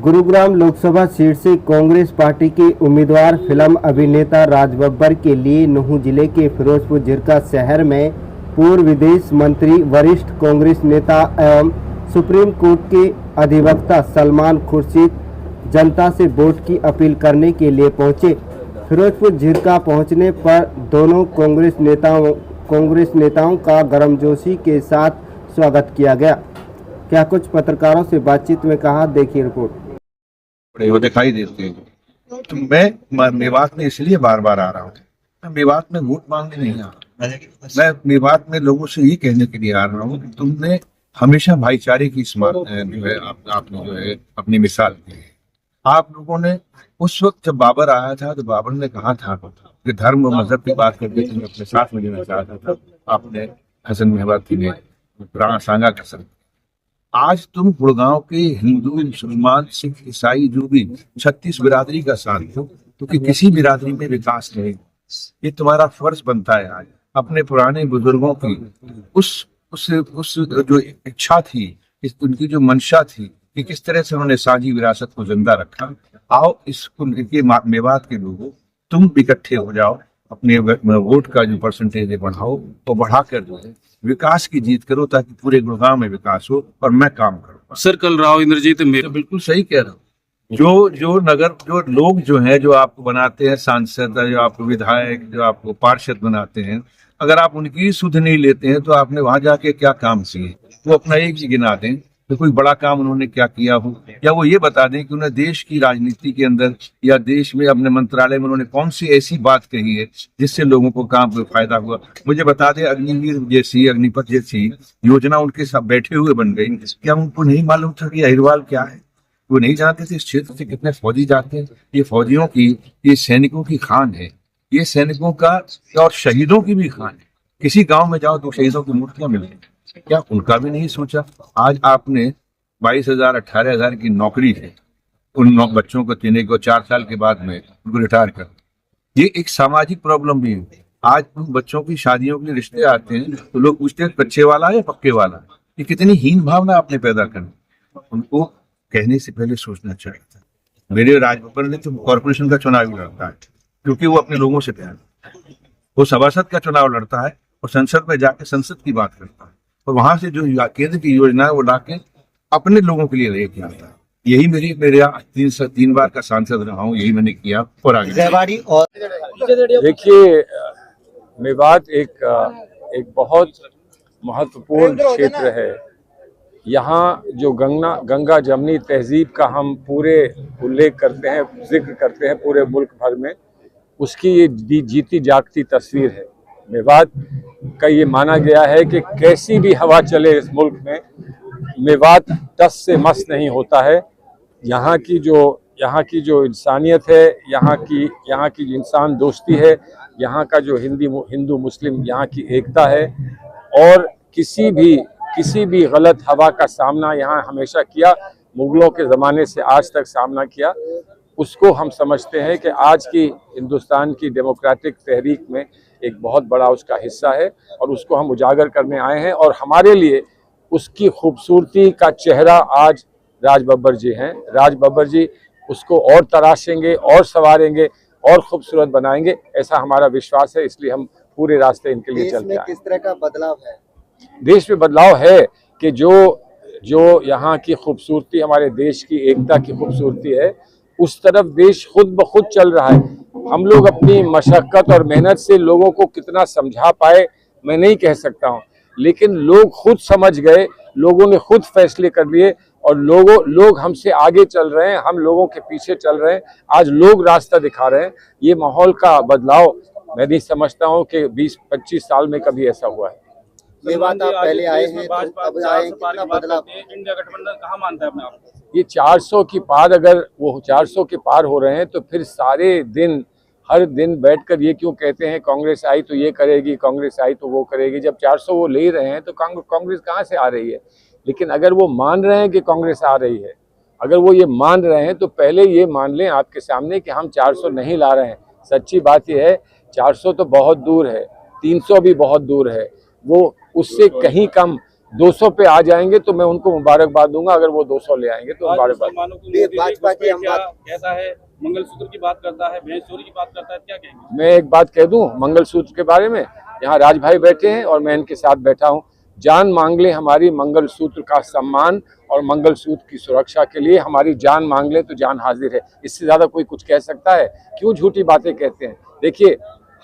Gurugram Lok Sabha seat से Congress party के उम्मीदवार फिल्म अभिनेता राज बब्बर के लिए नूंह जिले के फिरोजपुर झिरका शहर में पूर्व विदेश मंत्री, वरिष्ठ कांग्रेस नेता एवं सुप्रीम कोर्ट के अधिवक्ता सलमान खुर्शीद जनता से वोट की अपील करने के लिए पहुंचे। फिरोजपुर झिरका पहुंचने पर दोनों कांग्रेस नेताओं का गर्मजोशी के साथ स्वागत किया गया। क्या कुछ पत्रकारों से बातचीत में कहा, देखिए रिपोर्ट। वो दिखाई देते हैं। तो मैं मेवात में इसलिए बार बार आ रहा हूँ। मैं मेवात में वोट मांगने नहीं आ रहा। मैं मेवात में लोगों से ये कहने के लिए आ रहा हूँ कि तुमने हमेशा भाईचारे की जो है आपने जो है अपनी मिसाल दी है। आप लोगों ने उस वक्त जब बाबर आया था तो बाबर ने कहा था कि धर्म और मजहब की बात करके तुम्हें अपने साथ में लेना चाहता था। आपने हसन मेवाती ने सांगा कसम। आज तुम गुड़गांव के हिंदू, मुसलमान, सिख, ईसाई जो भी 36 बिरादरी का साथ हो, क्योंकि किसी बिरादरी में विकास नहीं। ये तुम्हारा फर्ज बनता है आज अपने पुराने बुजुर्गों की उस जो इच्छा थी, उनकी जो मंशा थी कि किस तरह से उन्होंने साझी विरासत को जिंदा रखा। आओ इसको मेवात के लोगों, तुम इकट्ठे हो जाओ, अपने वोट का जो परसेंटेज है बढ़ाओ, तो बढ़ाकर जो है विकास की जीत करो ताकि पूरे गुड़गांव में विकास हो और मैं काम करूँ। सर, कल राव इंद्रजीत मेरे बिल्कुल सही कह रहा हूँ। जो लोग जो है, जो आपको बनाते हैं सांसद, जो आपको विधायक, जो आपको पार्षद बनाते हैं, अगर आप उनकी सुध नहीं लेते हैं तो आपने वहां जाके क्या काम किए, वो अपना एक ही गिना दें तो कोई बड़ा काम उन्होंने क्या किया हो, या वो ये बता दें कि उन्हें देश की राजनीति के अंदर या देश में अपने मंत्रालय में उन्होंने कौन सी ऐसी बात कही है जिससे लोगों को काम को फायदा हुआ। मुझे बता दें, अग्निवीर जैसी, अग्निपथ जैसी योजना उनके साथ बैठे हुए बन गई। क्या उनको नहीं मालूम था कि अहिरवाल क्या है? वो नहीं जानते थे इस क्षेत्र से कितने फौजी जाते हैं। ये फौजियों की, ये सैनिकों की खान है, ये सैनिकों का और शहीदों की भी खान है। किसी गाँव में जाओ तो शहीदों की मूर्तियां मिलती, क्या उनका भी नहीं सोचा? आज आपने 22,000 18,000 की नौकरी है उन बच्चों को देने को 4 साल के बाद में उनको रिटायर कर। ये एक सामाजिक प्रॉब्लम भी है। आज उन बच्चों की शादियों के लिए रिश्ते आते हैं तो लोग पूछते हैं कच्चे वाला या पक्के वाला। ये कितनी हीन भावना आपने पैदा कर। उनको कहने से पहले सोचना चाहिए था। मेरे राज बब्बर ने तो कॉर्पोरेशन का चुनाव लड़ता है क्योंकि वो अपने लोगों से प्यार, वो सभासद का चुनाव लड़ता है और संसद में जाके संसद की बात करता है और वहां से जो केंद्र की योजना है वो लाके अपने लोगों के लिए लेके आता है। यही मेरे 3 बार का सांसद रहा हूँ, यही मैंने किया और आगे। और देखिए, मेवात एक बहुत महत्वपूर्ण क्षेत्र है। यहाँ जो गंगा जमनी तहजीब का हम पूरे उल्लेख करते हैं, जिक्र करते हैं पूरे मुल्क भर में, उसकी ये जीती जागती तस्वीर है। मेवात का ये माना गया है कि कैसी भी हवा चले इस मुल्क में, मेवात टस से मस नहीं होता है। यहाँ की जो इंसानियत है, यहाँ की इंसान दोस्ती है, यहाँ का जो हिंदू मुस्लिम यहाँ की एकता है, और किसी भी गलत हवा का सामना यहाँ हमेशा किया, मुगलों के ज़माने से आज तक सामना किया। उसको हम समझते हैं कि आज की हिंदुस्तान की डेमोक्रेटिक तहरीक में एक बहुत बड़ा उसका हिस्सा है और उसको हम उजागर करने आए हैं। और हमारे लिए उसकी खूबसूरती का चेहरा आज राज बब्बर जी हैं। राज बब्बर जी उसको और तराशेंगे और संवारेंगे और खूबसूरत बनाएंगे, ऐसा हमारा विश्वास है। इसलिए हम पूरे रास्ते इनके लिए चलते हैं। किस तरह का बदलाव है देश में? बदलाव है कि जो यहाँ की खूबसूरती, हमारे देश की एकता की खूबसूरती है, उस तरफ देश खुद ब खुद चल रहा है। हम लोग अपनी मशक्कत और मेहनत से लोगों को कितना समझा पाए मैं नहीं कह सकता हूँ, लेकिन लोग खुद समझ गए, लोगों ने खुद फैसले कर लिए और लोग हमसे आगे चल रहे हैं, हम लोगों के पीछे चल रहे हैं। आज लोग रास्ता दिखा रहे हैं। ये माहौल का बदलाव मैं नहीं समझता हूँ कि 20-25 साल में कभी ऐसा हुआ है। मेवात आप पहले आए हैं, तो अब आए, कितना बदलाव? इंडिया गठबंधन कहाँ मानता है अपने आप? ये 400 की पार, अगर वो 400 के पार हो रहे हैं तो फिर सारे दिन, हर दिन बैठकर ये क्यों कहते हैं कांग्रेस आई तो ये करेगी, कांग्रेस आई तो वो करेगी? जब 400 वो ले रहे हैं तो कांग्रेस कहाँ से आ रही है? लेकिन अगर वो मान रहे हैं कि कांग्रेस आ रही है, अगर वो ये मान रहे हैं तो पहले ये मान लें आपके सामने कि हम 400 नहीं ला रहे हैं। सच्ची बात यह है, 400 तो बहुत दूर है, 300 भी बहुत दूर है। वो उससे कहीं कम 200 पे आ जाएंगे तो मैं उनको मुबारकबाद दूंगा, अगर वो 200 ले आएंगे तो आज मुबारकबाद। मुसलमानों की मोदी भाजपा उस पे की हम क्या बात- कहता है, मंगलसूत्र की बात करता है, भैंस चोरी की बात करता है, क्या कहेंगे? मैं एक बात कह दूं मंगलसूत्र के बारे में, यहाँ राज भाई बैठे हैं और मैं इनके साथ बैठा हूं। जान मांग ले हमारी मंगलसूत्र का सम्मान और मंगलसूत्र की सुरक्षा के लिए, हमारी जान मांग ले तो जान हाजिर है। इससे ज्यादा कोई कुछ कह सकता है? क्यों झूठी बातें कहते हैं? देखिए,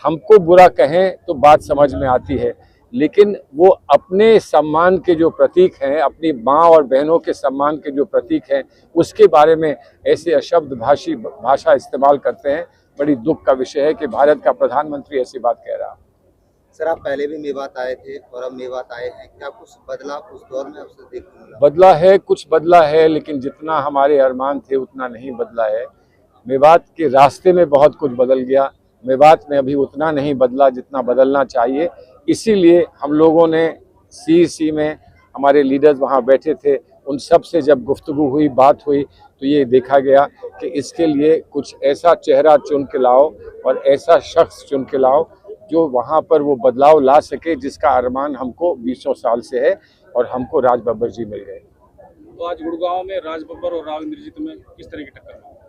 हमको बुरा कहें तो बात समझ में आती है, लेकिन वो अपने सम्मान के जो प्रतीक हैं, अपनी माँ और बहनों के सम्मान के जो प्रतीक हैं, उसके बारे में ऐसे अशब्द भाषा इस्तेमाल करते हैं। बड़ी दुख का विषय है कि भारत का प्रधानमंत्री ऐसी बात कह रहा है। सर, आप पहले भी मेवात आए थे और अब मेवात आए हैं, क्या कुछ बदला उस दौर में आपसे देखने को मिला? बदला है, कुछ बदला है, लेकिन जितना हमारे अरमान थे उतना नहीं बदला है। मेवात के रास्ते में बहुत कुछ बदल गया, मेवात में अभी उतना नहीं बदला जितना बदलना चाहिए। इसीलिए हम लोगों ने CEC में, हमारे लीडर्स वहाँ बैठे थे, उन सब से जब गुफ्तगू हुई, बात हुई, तो ये देखा गया कि इसके लिए कुछ ऐसा चेहरा चुन के लाओ और ऐसा शख्स चुन के लाओ जो वहाँ पर वो बदलाव ला सके, जिसका अरमान हमको 20 साल से है और हमको राज बब्बर जी मिल गए। तो आज गुड़गांव में राज बब्बर और राव इंद्रजीत में किस तरह की टक्कर है?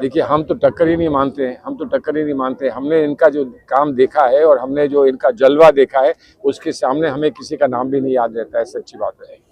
देखिए, हम तो टक्कर ही नहीं मानते हैं, हम तो टक्कर ही नहीं मानते। हमने इनका जो काम देखा है और हमने जो इनका जलवा देखा है, उसके सामने हमें किसी का नाम भी नहीं याद रहता है, सच्ची बात है।